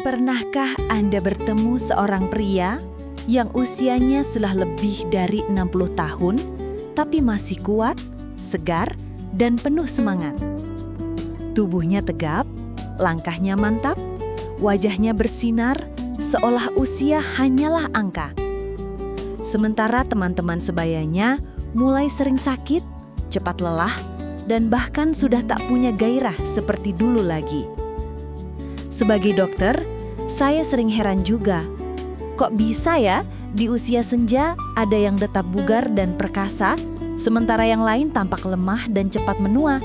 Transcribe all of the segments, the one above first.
Pernahkah Anda bertemu seorang pria yang usianya sudah lebih dari 60 tahun, tapi masih kuat, segar, dan penuh semangat? Tubuhnya tegap, langkahnya mantap, wajahnya bersinar, seolah usia hanyalah angka. Sementara teman-teman sebayanya mulai sering sakit, cepat lelah, dan bahkan sudah tak punya gairah seperti dulu lagi. Sebagai dokter, saya sering heran juga. Kok bisa ya di usia senja ada yang tetap bugar dan perkasa, sementara yang lain tampak lemah dan cepat menua?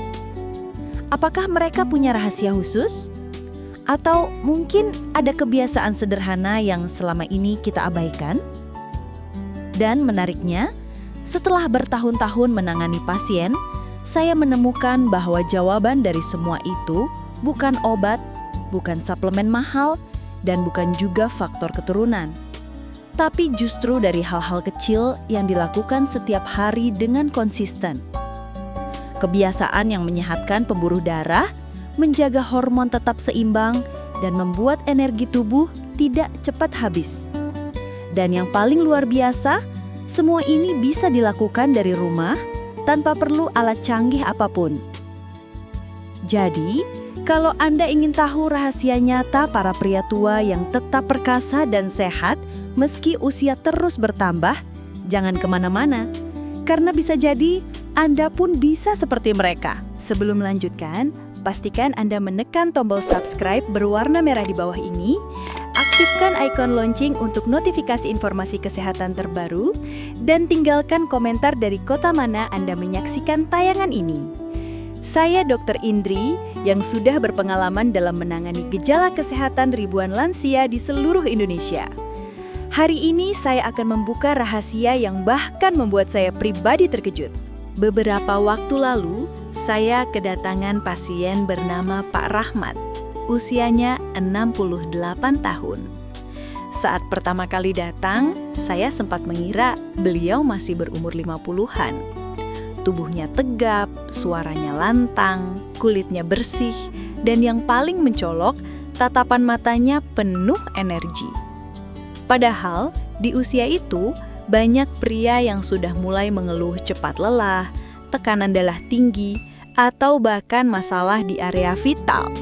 Apakah mereka punya rahasia khusus? Atau mungkin ada kebiasaan sederhana yang selama ini kita abaikan? Dan menariknya, setelah bertahun-tahun menangani pasien, saya menemukan bahwa jawaban dari semua itu bukan obat, bukan suplemen mahal, dan bukan juga faktor keturunan. Tapi justru dari hal-hal kecil yang dilakukan setiap hari dengan konsisten. Kebiasaan yang menyehatkan pembuluh darah, menjaga hormon tetap seimbang, dan membuat energi tubuh tidak cepat habis. Dan yang paling luar biasa, semua ini bisa dilakukan dari rumah tanpa perlu alat canggih apapun. Jadi, kalau Anda ingin tahu rahasia nyata para pria tua yang tetap perkasa dan sehat meski usia terus bertambah, jangan kemana-mana, karena bisa jadi Anda pun bisa seperti mereka. Sebelum melanjutkan, pastikan Anda menekan tombol subscribe berwarna merah di bawah ini, aktifkan ikon lonceng untuk notifikasi informasi kesehatan terbaru, dan tinggalkan komentar dari kota mana Anda menyaksikan tayangan ini. Saya Dr. Indri yang sudah berpengalaman dalam menangani gejala kesehatan ribuan lansia di seluruh Indonesia. Hari ini saya akan membuka rahasia yang bahkan membuat saya pribadi terkejut. Beberapa waktu lalu, saya kedatangan pasien bernama Pak Rahmat. Usianya 68 tahun. Saat pertama kali datang, saya sempat mengira beliau masih berumur 50-an. Tubuhnya tegap, suaranya lantang, kulitnya bersih, dan yang paling mencolok, tatapan matanya penuh energi. Padahal, di usia itu, banyak pria yang sudah mulai mengeluh cepat lelah, tekanan darah tinggi, atau bahkan masalah di area vital.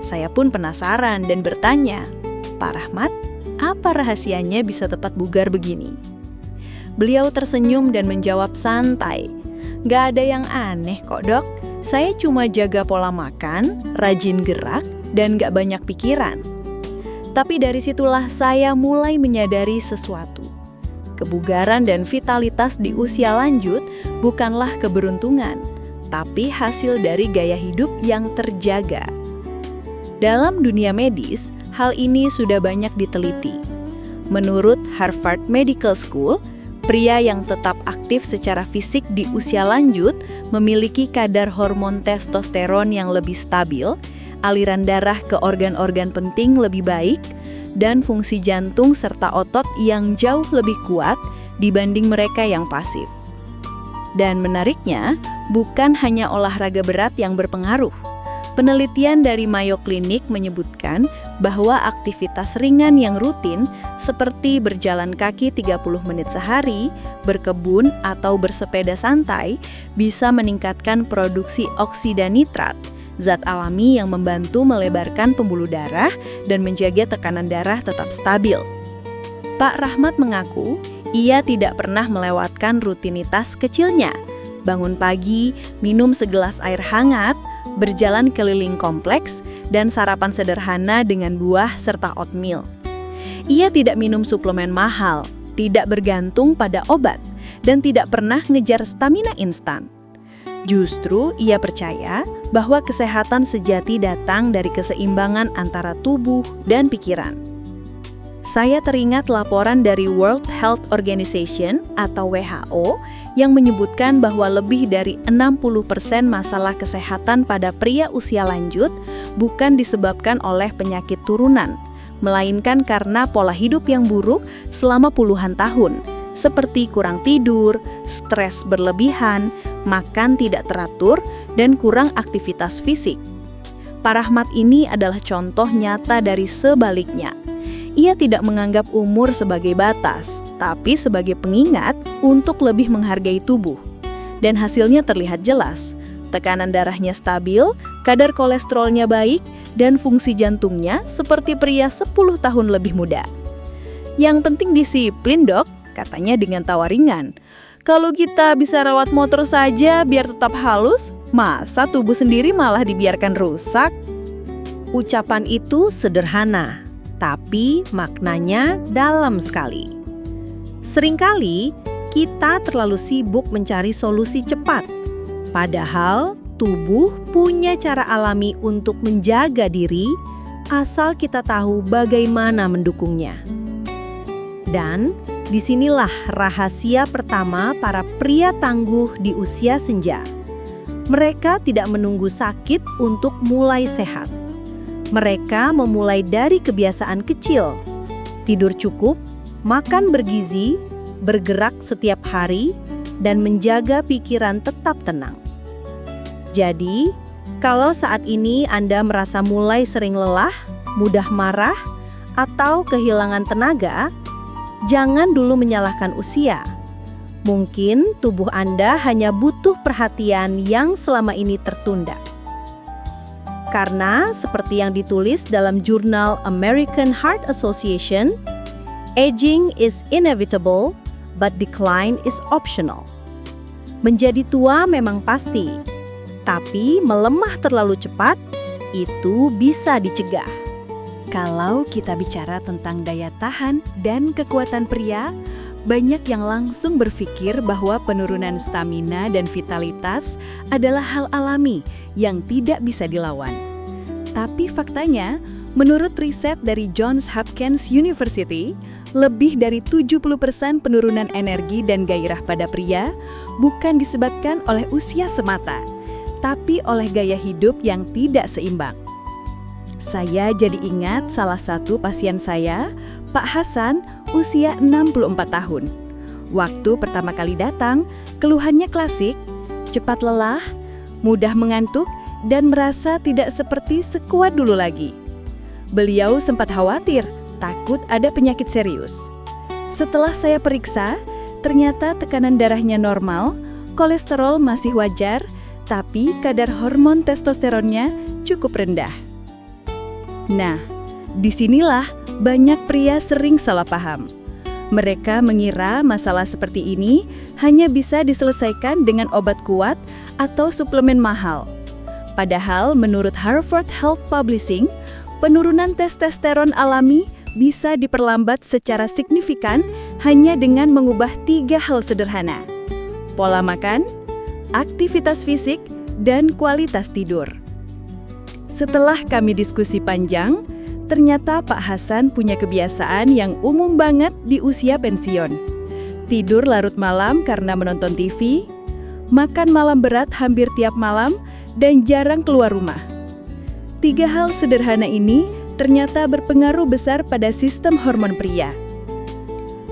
Saya pun penasaran dan bertanya, "Pak Rahmat, apa rahasianya bisa tepat bugar begini?" Beliau tersenyum dan menjawab santai, "Gak ada yang aneh kok dok, saya cuma jaga pola makan, rajin gerak, dan gak banyak pikiran." Tapi dari situlah saya mulai menyadari sesuatu. Kebugaran dan vitalitas di usia lanjut bukanlah keberuntungan, tapi hasil dari gaya hidup yang terjaga. Dalam dunia medis, hal ini sudah banyak diteliti. Menurut Harvard Medical School, pria yang tetap aktif secara fisik di usia lanjut memiliki kadar hormon testosteron yang lebih stabil, aliran darah ke organ-organ penting lebih baik, dan fungsi jantung serta otot yang jauh lebih kuat dibanding mereka yang pasif. Dan menariknya, bukan hanya olahraga berat yang berpengaruh. Penelitian dari Mayo Clinic menyebutkan bahwa aktivitas ringan yang rutin seperti berjalan kaki 30 menit sehari, berkebun, atau bersepeda santai bisa meningkatkan produksi oksida nitrat, zat alami yang membantu melebarkan pembuluh darah dan menjaga tekanan darah tetap stabil. Pak Rahmat mengaku ia tidak pernah melewatkan rutinitas kecilnya. Bangun pagi, minum segelas air hangat, berjalan keliling kompleks, dan sarapan sederhana dengan buah serta oatmeal. Ia tidak minum suplemen mahal, tidak bergantung pada obat, dan tidak pernah ngejar stamina instan. Justru ia percaya bahwa kesehatan sejati datang dari keseimbangan antara tubuh dan pikiran. Saya teringat laporan dari World Health Organization atau WHO yang menyebutkan bahwa lebih dari 60% masalah kesehatan pada pria usia lanjut bukan disebabkan oleh penyakit turunan, melainkan karena pola hidup yang buruk selama puluhan tahun, seperti kurang tidur, stres berlebihan, makan tidak teratur, dan kurang aktivitas fisik. Pak Rahmat ini adalah contoh nyata dari sebaliknya. Ia tidak menganggap umur sebagai batas, tapi sebagai pengingat untuk lebih menghargai tubuh. Dan hasilnya terlihat jelas. Tekanan darahnya stabil, kadar kolesterolnya baik, dan fungsi jantungnya seperti pria 10 tahun lebih muda. Yang penting disiplin, Dok, katanya dengan tawa ringan. Kalau kita bisa rawat motor saja biar tetap halus, masa tubuh sendiri malah dibiarkan rusak? Ucapan itu sederhana, tapi maknanya dalam sekali. Seringkali kita terlalu sibuk mencari solusi cepat, padahal tubuh punya cara alami untuk menjaga diri asal kita tahu bagaimana mendukungnya. Dan disinilah rahasia pertama para pria tangguh di usia senja. Mereka tidak menunggu sakit untuk mulai sehat. Mereka memulai dari kebiasaan kecil, tidur cukup, makan bergizi, bergerak setiap hari, dan menjaga pikiran tetap tenang. Jadi, kalau saat ini Anda merasa mulai sering lelah, mudah marah, atau kehilangan tenaga, jangan dulu menyalahkan usia. Mungkin tubuh Anda hanya butuh perhatian yang selama ini tertunda. Karena seperti yang ditulis dalam jurnal American Heart Association, aging is inevitable, but decline is optional. Menjadi tua memang pasti, tapi melemah terlalu cepat itu bisa dicegah. Kalau kita bicara tentang daya tahan dan kekuatan pria, banyak yang langsung berpikir bahwa penurunan stamina dan vitalitas adalah hal alami yang tidak bisa dilawan. Tapi faktanya, menurut riset dari Johns Hopkins University, lebih dari 70% penurunan energi dan gairah pada pria bukan disebabkan oleh usia semata, tapi oleh gaya hidup yang tidak seimbang. Saya jadi ingat salah satu pasien saya, Pak Hasan, usia 64 tahun. Waktu pertama kali datang, keluhannya klasik, cepat lelah, mudah mengantuk, dan merasa tidak seperti sekuat dulu lagi. Beliau sempat khawatir, takut ada penyakit serius. Setelah saya periksa, ternyata tekanan darahnya normal, kolesterol masih wajar, tapi kadar hormon testosteronnya cukup rendah. Nah, disinilah banyak pria sering salah paham. Mereka mengira masalah seperti ini hanya bisa diselesaikan dengan obat kuat atau suplemen mahal. Padahal menurut Harvard Health Publishing, penurunan testosteron alami bisa diperlambat secara signifikan hanya dengan mengubah 3 hal sederhana: pola makan, aktivitas fisik, dan kualitas tidur. Setelah kami diskusi panjang, ternyata Pak Hasan punya kebiasaan yang umum banget di usia pensiun. Tidur larut malam karena menonton TV, makan malam berat hampir tiap malam, dan jarang keluar rumah. 3 hal sederhana ini ternyata berpengaruh besar pada sistem hormon pria.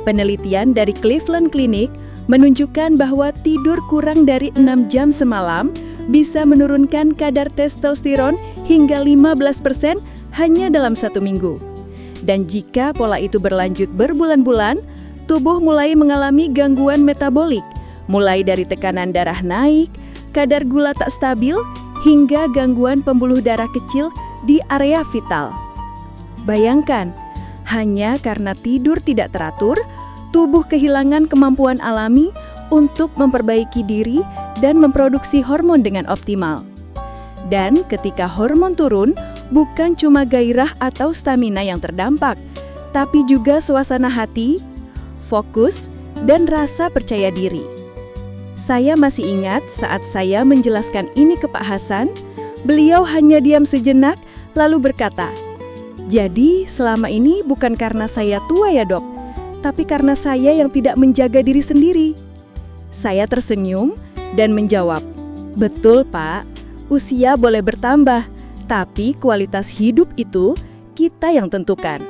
Penelitian dari Cleveland Clinic menunjukkan bahwa tidur kurang dari 6 jam semalam bisa menurunkan kadar testosteron hingga 15% hanya dalam 1 minggu. Dan jika pola itu berlanjut berbulan-bulan, tubuh mulai mengalami gangguan metabolik, mulai dari tekanan darah naik, kadar gula tak stabil, hingga gangguan pembuluh darah kecil di area vital. Bayangkan, hanya karena tidur tidak teratur, tubuh kehilangan kemampuan alami untuk memperbaiki diri dan memproduksi hormon dengan optimal. Dan ketika hormon turun, bukan cuma gairah atau stamina yang terdampak, tapi juga suasana hati, fokus, dan rasa percaya diri. Saya masih ingat saat saya menjelaskan ini ke Pak Hasan, beliau hanya diam sejenak lalu berkata, "Jadi selama ini bukan karena saya tua ya dok, tapi karena saya yang tidak menjaga diri sendiri." Saya tersenyum dan menjawab, "Betul Pak, usia boleh bertambah, tapi kualitas hidup itu kita yang tentukan."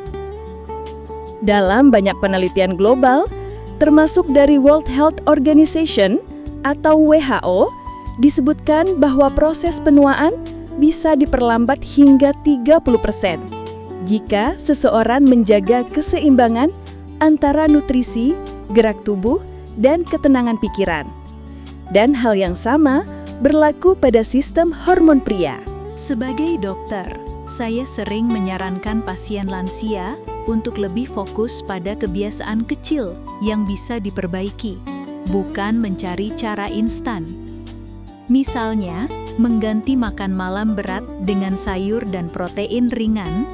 Dalam banyak penelitian global, termasuk dari World Health Organization atau WHO, disebutkan bahwa proses penuaan bisa diperlambat hingga 30% jika seseorang menjaga keseimbangan antara nutrisi, gerak tubuh, dan ketenangan pikiran. Dan hal yang sama berlaku pada sistem hormon pria. Sebagai dokter, saya sering menyarankan pasien lansia untuk lebih fokus pada kebiasaan kecil yang bisa diperbaiki, bukan mencari cara instan. Misalnya, mengganti makan malam berat dengan sayur dan protein ringan,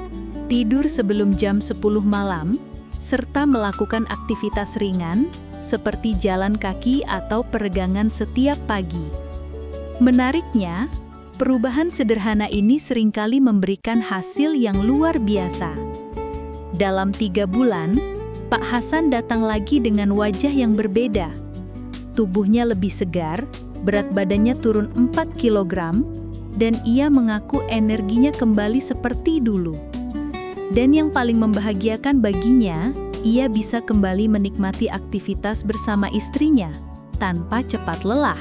tidur sebelum jam 10 malam, serta melakukan aktivitas ringan seperti jalan kaki atau peregangan setiap pagi. Menariknya, perubahan sederhana ini seringkali memberikan hasil yang luar biasa. Dalam 3 bulan, Pak Hasan datang lagi dengan wajah yang berbeda. Tubuhnya lebih segar, berat badannya turun 4 kg, dan ia mengaku energinya kembali seperti dulu. Dan yang paling membahagiakan baginya, ia bisa kembali menikmati aktivitas bersama istrinya tanpa cepat lelah.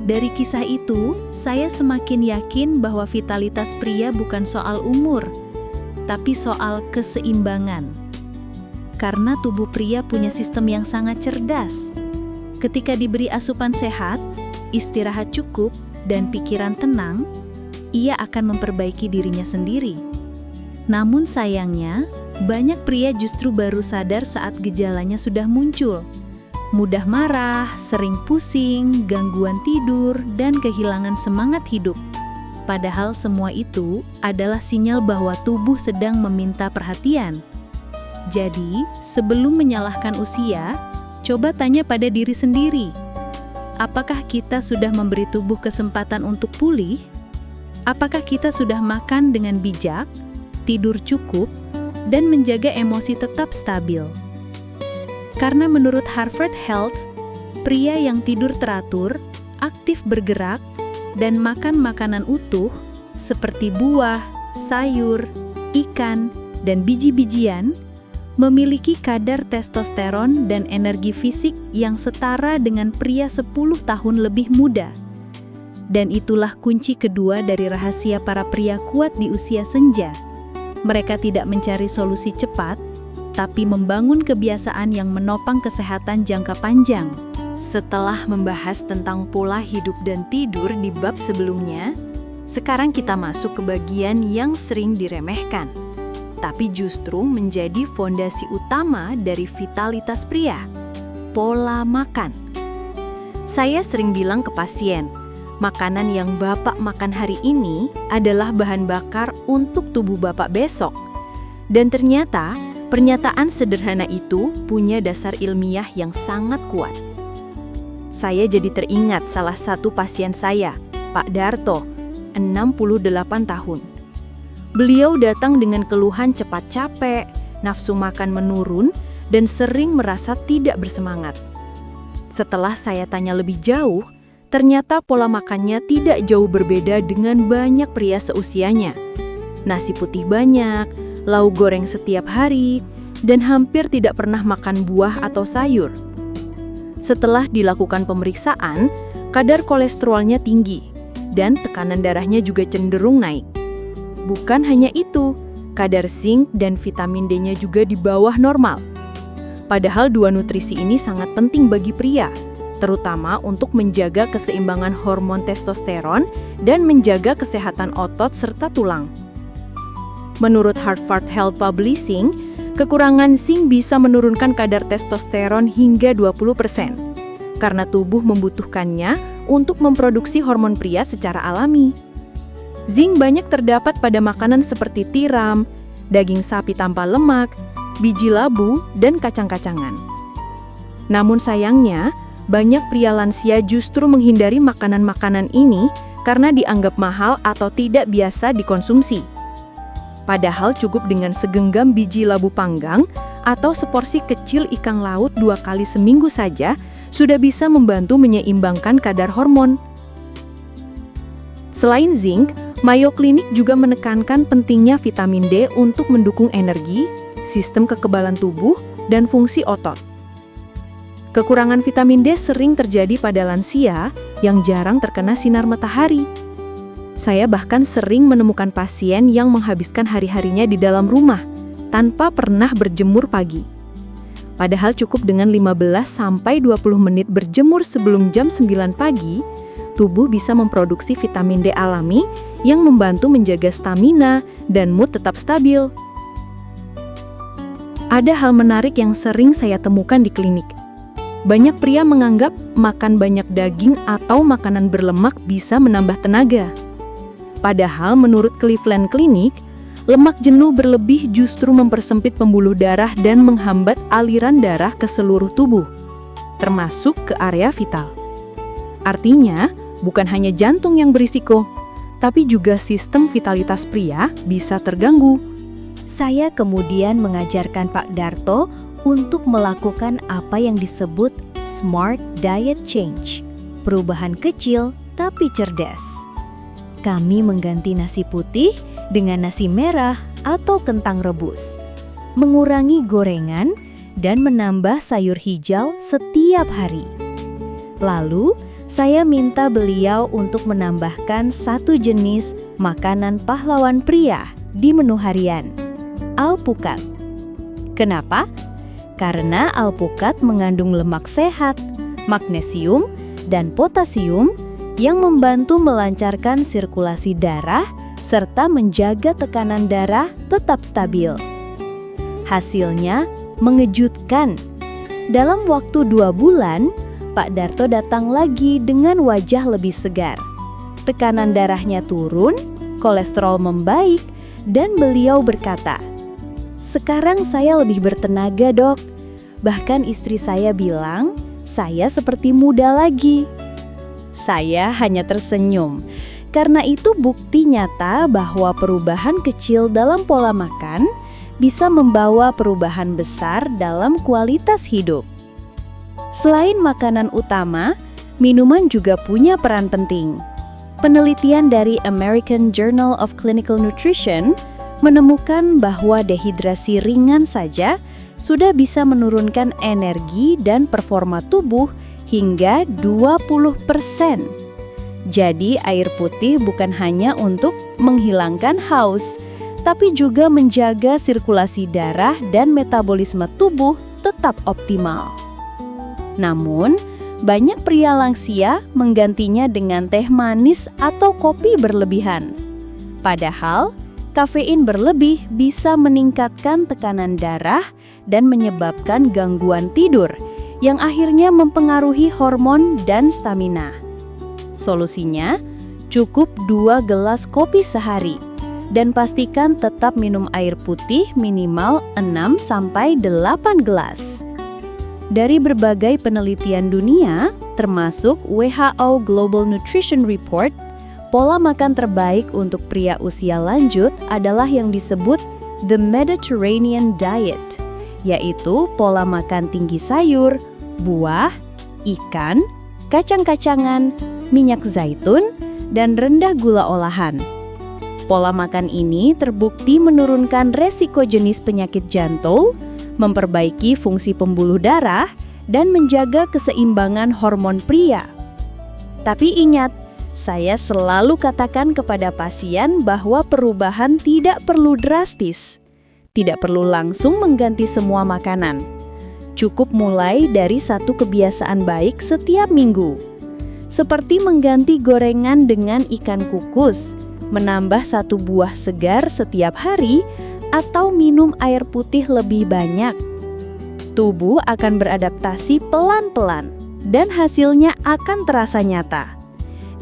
Dari kisah itu, saya semakin yakin bahwa vitalitas pria bukan soal umur, tapi soal keseimbangan. Karena tubuh pria punya sistem yang sangat cerdas. Ketika diberi asupan sehat, istirahat cukup, dan pikiran tenang, ia akan memperbaiki dirinya sendiri. Namun sayangnya, banyak pria justru baru sadar saat gejalanya sudah muncul. Mudah marah, sering pusing, gangguan tidur, dan kehilangan semangat hidup. Padahal semua itu adalah sinyal bahwa tubuh sedang meminta perhatian. Jadi, sebelum menyalahkan usia, coba tanya pada diri sendiri. Apakah kita sudah memberi tubuh kesempatan untuk pulih? Apakah kita sudah makan dengan bijak, tidur cukup, dan menjaga emosi tetap stabil? Karena menurut Harvard Health, pria yang tidur teratur, aktif bergerak, dan makan makanan utuh seperti buah, sayur, ikan, dan biji-bijian memiliki kadar testosteron dan energi fisik yang setara dengan pria 10 tahun lebih muda. Dan itulah kunci kedua dari rahasia para pria kuat di usia senja. Mereka tidak mencari solusi cepat, tapi membangun kebiasaan yang menopang kesehatan jangka panjang. Setelah membahas tentang pola hidup dan tidur di bab sebelumnya, sekarang kita masuk ke bagian yang sering diremehkan, tapi justru menjadi fondasi utama dari vitalitas pria, pola makan. Saya sering bilang ke pasien, makanan yang Bapak makan hari ini adalah bahan bakar untuk tubuh Bapak besok. Dan ternyata, pernyataan sederhana itu punya dasar ilmiah yang sangat kuat. Saya jadi teringat salah satu pasien saya, Pak Darto, 68 tahun. Beliau datang dengan keluhan cepat capek, nafsu makan menurun, dan sering merasa tidak bersemangat. Setelah saya tanya lebih jauh, ternyata pola makannya tidak jauh berbeda dengan banyak pria seusianya. Nasi putih banyak, lauk goreng setiap hari, dan hampir tidak pernah makan buah atau sayur. Setelah dilakukan pemeriksaan, kadar kolesterolnya tinggi, dan tekanan darahnya juga cenderung naik. Bukan hanya itu, kadar zinc dan vitamin D-nya juga di bawah normal. Padahal dua nutrisi ini sangat penting bagi pria, terutama untuk menjaga keseimbangan hormon testosteron dan menjaga kesehatan otot serta tulang. Menurut Harvard Health Publishing, kekurangan zinc bisa menurunkan kadar testosteron hingga 20%, karena tubuh membutuhkannya untuk memproduksi hormon pria secara alami. Zinc banyak terdapat pada makanan seperti tiram, daging sapi tanpa lemak, biji labu, dan kacang-kacangan. Namun sayangnya, banyak pria lansia justru menghindari makanan-makanan ini karena dianggap mahal atau tidak biasa dikonsumsi. Padahal cukup dengan segenggam biji labu panggang atau seporsi kecil ikan laut 2 kali seminggu saja sudah bisa membantu menyeimbangkan kadar hormon. Selain zinc, Mayo Clinic juga menekankan pentingnya vitamin D untuk mendukung energi, sistem kekebalan tubuh, dan fungsi otot. Kekurangan vitamin D sering terjadi pada lansia yang jarang terkena sinar matahari. Saya bahkan sering menemukan pasien yang menghabiskan hari-harinya di dalam rumah tanpa pernah berjemur pagi. Padahal cukup dengan 15-20 menit berjemur sebelum jam 9 pagi, tubuh bisa memproduksi vitamin D alami yang membantu menjaga stamina dan mood tetap stabil. Ada hal menarik yang sering saya temukan di klinik. Banyak pria menganggap makan banyak daging atau makanan berlemak bisa menambah tenaga. Padahal menurut Cleveland Clinic, lemak jenuh berlebih justru mempersempit pembuluh darah dan menghambat aliran darah ke seluruh tubuh, termasuk ke area vital. Artinya, bukan hanya jantung yang berisiko, tapi juga sistem vitalitas pria bisa terganggu. Saya kemudian mengajarkan Pak Darto untuk melakukan apa yang disebut Smart Diet Change, perubahan kecil tapi cerdas. Kami mengganti nasi putih dengan nasi merah atau kentang rebus, mengurangi gorengan, dan menambah sayur hijau setiap hari. Lalu, saya minta beliau untuk menambahkan satu jenis makanan pahlawan pria di menu harian, alpukat. Kenapa? Karena alpukat mengandung lemak sehat, magnesium, dan potasium yang membantu melancarkan sirkulasi darah serta menjaga tekanan darah tetap stabil. Hasilnya mengejutkan. Dalam waktu 2 bulan, Pak Darto datang lagi dengan wajah lebih segar. Tekanan darahnya turun, kolesterol membaik, dan beliau berkata, "Sekarang saya lebih bertenaga, Dok. Bahkan istri saya bilang, saya seperti muda lagi." Saya hanya tersenyum, karena itu bukti nyata bahwa perubahan kecil dalam pola makan bisa membawa perubahan besar dalam kualitas hidup. Selain makanan utama, minuman juga punya peran penting. Penelitian dari American Journal of Clinical Nutrition menemukan bahwa dehidrasi ringan saja sudah bisa menurunkan energi dan performa tubuh hingga 20%. Jadi air putih bukan hanya untuk menghilangkan haus, tapi juga menjaga sirkulasi darah dan metabolisme tubuh tetap optimal. Namun, banyak pria lansia menggantinya dengan teh manis atau kopi berlebihan. Padahal, kafein berlebih bisa meningkatkan tekanan darah dan menyebabkan gangguan tidur, yang akhirnya mempengaruhi hormon dan stamina. Solusinya, cukup 2 gelas kopi sehari, dan pastikan tetap minum air putih minimal 6-8 gelas. Dari berbagai penelitian dunia, termasuk WHO Global Nutrition Report, pola makan terbaik untuk pria usia lanjut adalah yang disebut the Mediterranean Diet, yaitu pola makan tinggi sayur, buah, ikan, kacang-kacangan, minyak zaitun, dan rendah gula olahan. Pola makan ini terbukti menurunkan resiko jenis penyakit jantung, memperbaiki fungsi pembuluh darah, dan menjaga keseimbangan hormon pria. Tapi ingat, saya selalu katakan kepada pasien bahwa perubahan tidak perlu drastis. Tidak perlu langsung mengganti semua makanan. Cukup mulai dari satu kebiasaan baik setiap minggu. Seperti mengganti gorengan dengan ikan kukus, menambah 1 buah segar setiap hari, atau minum air putih lebih banyak. Tubuh akan beradaptasi pelan-pelan, dan hasilnya akan terasa nyata.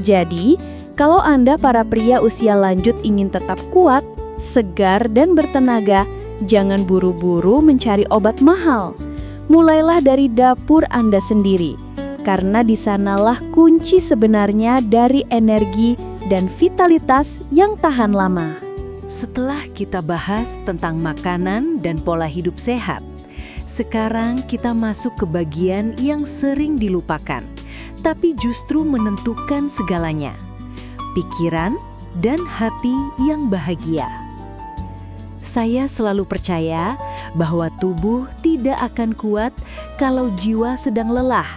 Jadi, kalau Anda para pria usia lanjut ingin tetap kuat, segar, dan bertenaga, jangan buru-buru mencari obat mahal. Mulailah dari dapur Anda sendiri, karena di sanalah kunci sebenarnya dari energi dan vitalitas yang tahan lama. Setelah kita bahas tentang makanan dan pola hidup sehat, sekarang kita masuk ke bagian yang sering dilupakan, tapi justru menentukan segalanya: pikiran dan hati yang bahagia. Saya selalu percaya bahwa tubuh tidak akan kuat kalau jiwa sedang lelah.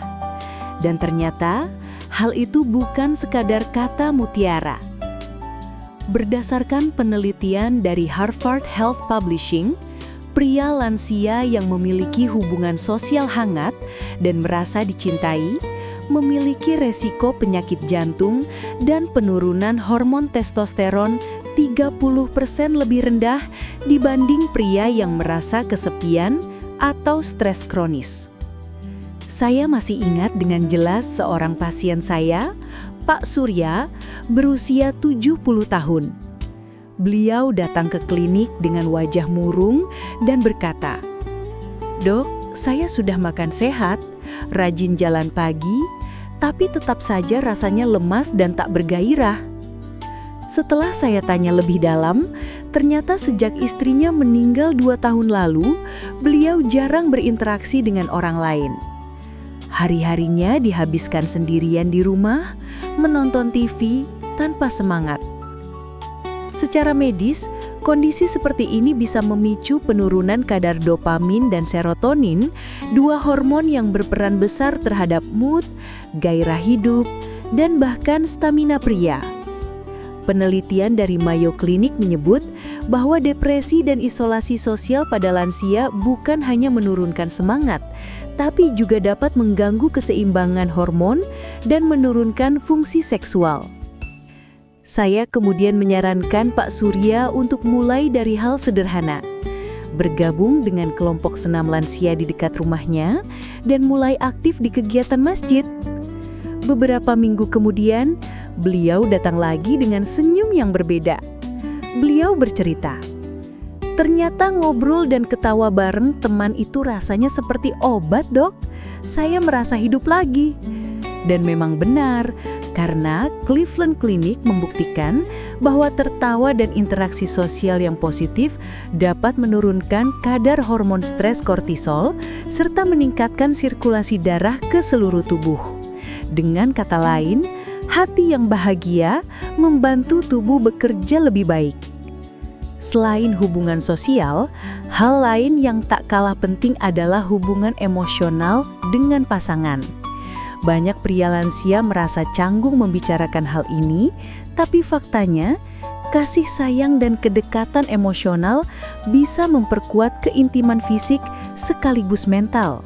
Dan ternyata hal itu bukan sekadar kata mutiara. Berdasarkan penelitian dari Harvard Health Publishing, pria lansia yang memiliki hubungan sosial hangat dan merasa dicintai memiliki resiko penyakit jantung dan penurunan hormon testosteron 30% lebih rendah dibanding pria yang merasa kesepian atau stres kronis. Saya masih ingat dengan jelas seorang pasien saya, Pak Surya, berusia 70 tahun. Beliau datang ke klinik dengan wajah murung dan berkata, "Dok, saya sudah makan sehat, rajin jalan pagi, tapi tetap saja rasanya lemas dan tak bergairah." Setelah saya tanya lebih dalam, ternyata sejak istrinya meninggal 2 tahun lalu, beliau jarang berinteraksi dengan orang lain. Hari-harinya dihabiskan sendirian di rumah, menonton TV tanpa semangat. Secara medis, kondisi seperti ini bisa memicu penurunan kadar dopamin dan serotonin, 2 hormon yang berperan besar terhadap mood, gairah hidup, dan bahkan stamina pria. Penelitian dari Mayo Clinic menyebut bahwa depresi dan isolasi sosial pada lansia bukan hanya menurunkan semangat, tapi juga dapat mengganggu keseimbangan hormon dan menurunkan fungsi seksual. Saya kemudian menyarankan Pak Surya untuk mulai dari hal sederhana, bergabung dengan kelompok senam lansia di dekat rumahnya, dan mulai aktif di kegiatan masjid. Beberapa minggu kemudian, beliau datang lagi dengan senyum yang berbeda. Beliau bercerita, "Ternyata ngobrol dan ketawa bareng teman itu rasanya seperti obat, Dok. Saya merasa hidup lagi." Dan memang benar, karena Cleveland Clinic membuktikan bahwa tertawa dan interaksi sosial yang positif dapat menurunkan kadar hormon stres kortisol serta meningkatkan sirkulasi darah ke seluruh tubuh. Dengan kata lain, hati yang bahagia membantu tubuh bekerja lebih baik. Selain hubungan sosial, hal lain yang tak kalah penting adalah hubungan emosional dengan pasangan. Banyak pria lansia merasa canggung membicarakan hal ini, tapi faktanya, kasih sayang dan kedekatan emosional bisa memperkuat keintiman fisik sekaligus mental.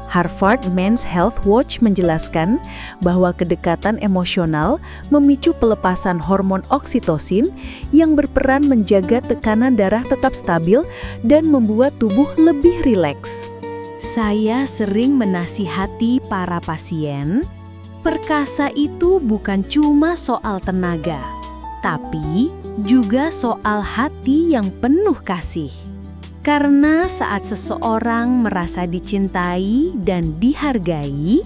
Harvard Men's Health Watch menjelaskan bahwa kedekatan emosional memicu pelepasan hormon oksitosin yang berperan menjaga tekanan darah tetap stabil dan membuat tubuh lebih rileks. Saya sering menasihati para pasien, perkasa itu bukan cuma soal tenaga, tapi juga soal hati yang penuh kasih. Karena saat seseorang merasa dicintai dan dihargai,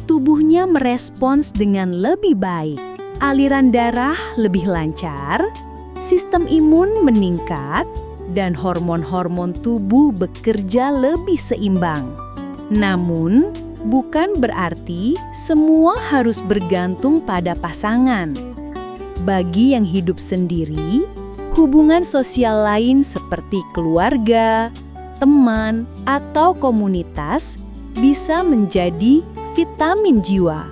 tubuhnya merespons dengan lebih baik. Aliran darah lebih lancar, sistem imun meningkat, dan hormon-hormon tubuh bekerja lebih seimbang. Namun, bukan berarti semua harus bergantung pada pasangan. Bagi yang hidup sendiri, hubungan sosial lain seperti keluarga, teman, atau komunitas bisa menjadi vitamin jiwa.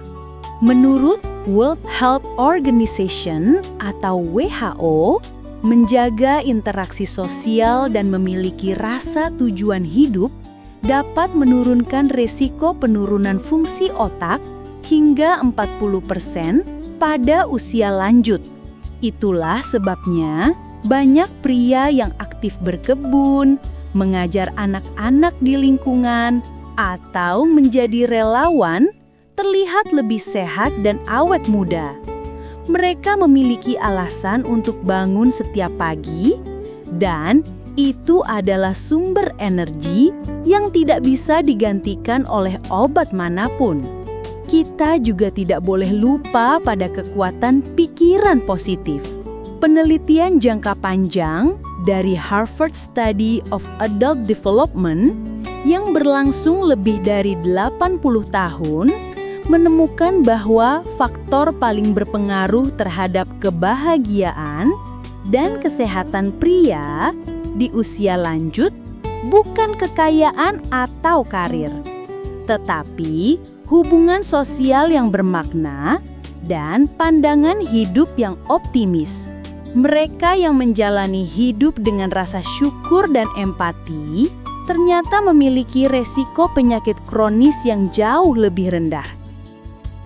Menurut World Health Organization atau WHO, menjaga interaksi sosial dan memiliki rasa tujuan hidup dapat menurunkan resiko penurunan fungsi otak hingga 40% pada usia lanjut. Itulah sebabnya banyak pria yang aktif berkebun, mengajar anak-anak di lingkungan, atau menjadi relawan terlihat lebih sehat dan awet muda. Mereka memiliki alasan untuk bangun setiap pagi, dan itu adalah sumber energi yang tidak bisa digantikan oleh obat manapun. Kita juga tidak boleh lupa pada kekuatan pikiran positif. Penelitian jangka panjang dari Harvard Study of Adult Development yang berlangsung lebih dari 80 tahun menemukan bahwa faktor paling berpengaruh terhadap kebahagiaan dan kesehatan pria di usia lanjut bukan kekayaan atau karir, tetapi hubungan sosial yang bermakna dan pandangan hidup yang optimis. Mereka yang menjalani hidup dengan rasa syukur dan empati ternyata memiliki resiko penyakit kronis yang jauh lebih rendah.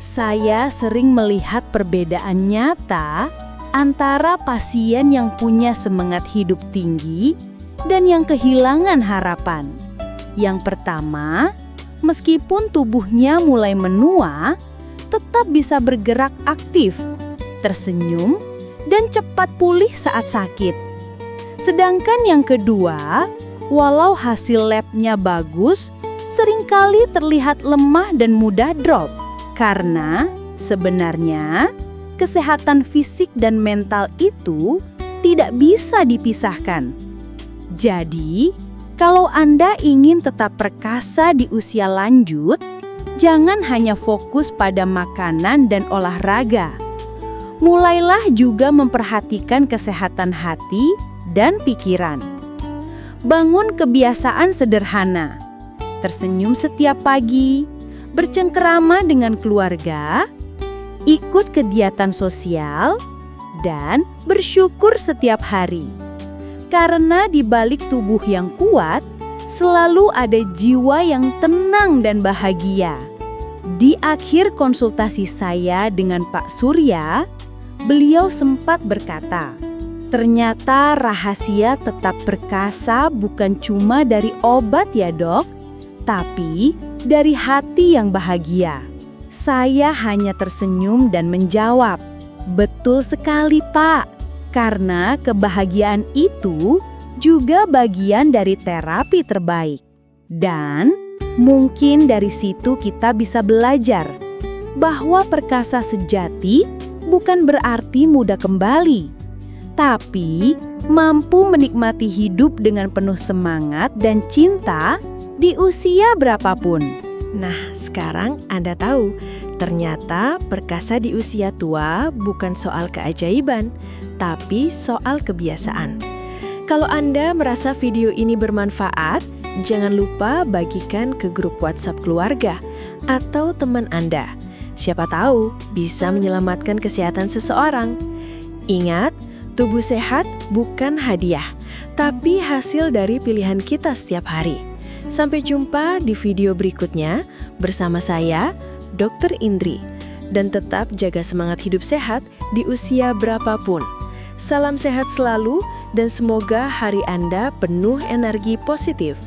Saya sering melihat perbedaan nyata antara pasien yang punya semangat hidup tinggi dan yang kehilangan harapan. Yang pertama, meskipun tubuhnya mulai menua, tetap bisa bergerak aktif, tersenyum, dan cepat pulih saat sakit. Sedangkan yang kedua, walau hasil labnya bagus, seringkali terlihat lemah dan mudah drop. Karena sebenarnya kesehatan fisik dan mental itu tidak bisa dipisahkan. Jadi, kalau Anda ingin tetap perkasa di usia lanjut, jangan hanya fokus pada makanan dan olahraga. Mulailah juga memperhatikan kesehatan hati dan pikiran. Bangun kebiasaan sederhana, tersenyum setiap pagi, bercengkerama dengan keluarga, ikut kegiatan sosial, dan bersyukur setiap hari. Karena di balik tubuh yang kuat, selalu ada jiwa yang tenang dan bahagia. Di akhir konsultasi saya dengan Pak Surya, beliau sempat berkata, "Ternyata rahasia tetap perkasa bukan cuma dari obat ya dok, tapi dari hati yang bahagia." Saya hanya tersenyum dan menjawab, "Betul sekali Pak, karena kebahagiaan itu juga bagian dari terapi terbaik." Dan mungkin dari situ kita bisa belajar bahwa perkasa sejati bukan berarti mudah kembali, tapi mampu menikmati hidup dengan penuh semangat dan cinta di usia berapapun. Nah, sekarang Anda tahu, ternyata perkasa di usia tua bukan soal keajaiban, tapi soal kebiasaan. Kalau Anda merasa video ini bermanfaat, jangan lupa bagikan ke grup WhatsApp keluarga atau teman Anda. Siapa tahu bisa menyelamatkan kesehatan seseorang. Ingat, tubuh sehat bukan hadiah, tapi hasil dari pilihan kita setiap hari. Sampai jumpa di video berikutnya bersama saya, Dr. Indri. Dan tetap jaga semangat hidup sehat di usia berapapun. Salam sehat selalu dan semoga hari Anda penuh energi positif.